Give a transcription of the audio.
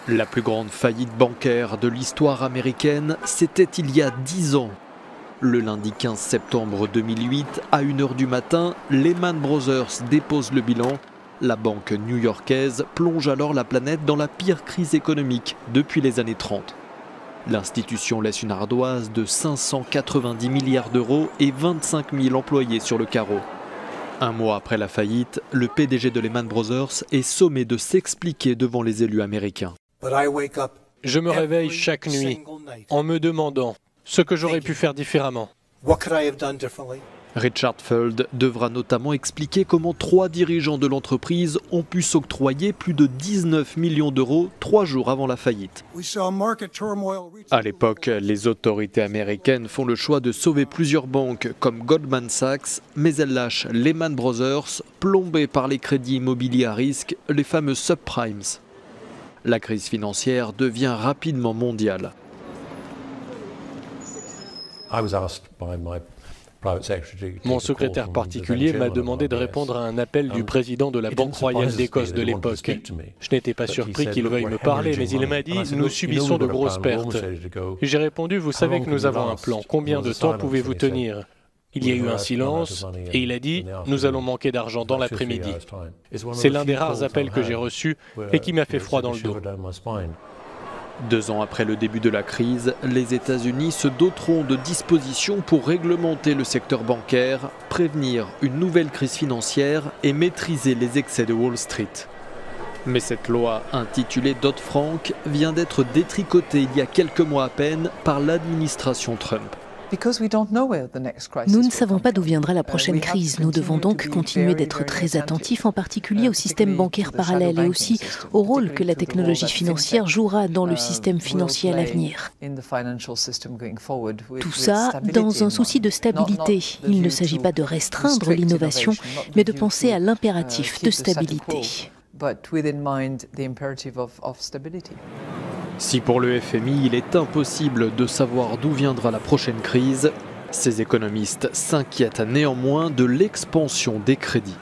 La plus grande faillite bancaire de l'histoire américaine, c'était il y a 10 ans. Le lundi 15 septembre 2008, à 1h du matin, Lehman Brothers dépose le bilan. La banque new-yorkaise plonge alors la planète dans la pire crise économique depuis les années 30. L'institution laisse une ardoise de 590 milliards d'euros et 25 000 employés sur le carreau. Un mois après la faillite, le PDG de Lehman Brothers est sommé de s'expliquer devant les élus américains. Je me réveille chaque nuit en me demandant ce que j'aurais pu faire différemment. Richard Fuld devra notamment expliquer comment 3 dirigeants de l'entreprise ont pu s'octroyer plus de 19 millions d'euros 3 jours avant la faillite. À l'époque, les autorités américaines font le choix de sauver plusieurs banques comme Goldman Sachs, mais elles lâchent Lehman Brothers, plombé par les crédits immobiliers à risque, les fameux subprimes. La crise financière devient rapidement mondiale. Mon secrétaire particulier m'a demandé de répondre à un appel du président de la Banque royale d'Écosse de l'époque. Je n'étais pas surpris qu'il veuille me parler, mais il m'a dit « Nous subissons de grosses pertes ». J'ai répondu « Vous savez que nous avons un plan. Combien de temps pouvez-vous tenir ?» Il y a eu un silence et il a dit « Nous allons manquer d'argent dans l'après-midi ». C'est l'un des rares appels que j'ai reçus et qui m'a fait froid dans le dos. 2 ans après le début de la crise, les États-Unis se doteront de dispositions pour réglementer le secteur bancaire, prévenir une nouvelle crise financière et maîtriser les excès de Wall Street. Mais cette loi, intitulée Dodd-Frank, vient d'être détricotée il y a quelques mois à peine par l'administration Trump. Nous ne savons pas d'où viendra la prochaine crise. Nous devons donc continuer d'être très attentifs, en particulier au système bancaire parallèle et aussi au rôle que la technologie financière jouera dans le système financier à l'avenir. Tout ça dans un souci de stabilité. Il ne s'agit pas de restreindre l'innovation, mais de penser à l'impératif de stabilité. Si pour le FMI, il est impossible de savoir d'où viendra la prochaine crise, ces économistes s'inquiètent néanmoins de l'expansion des crédits.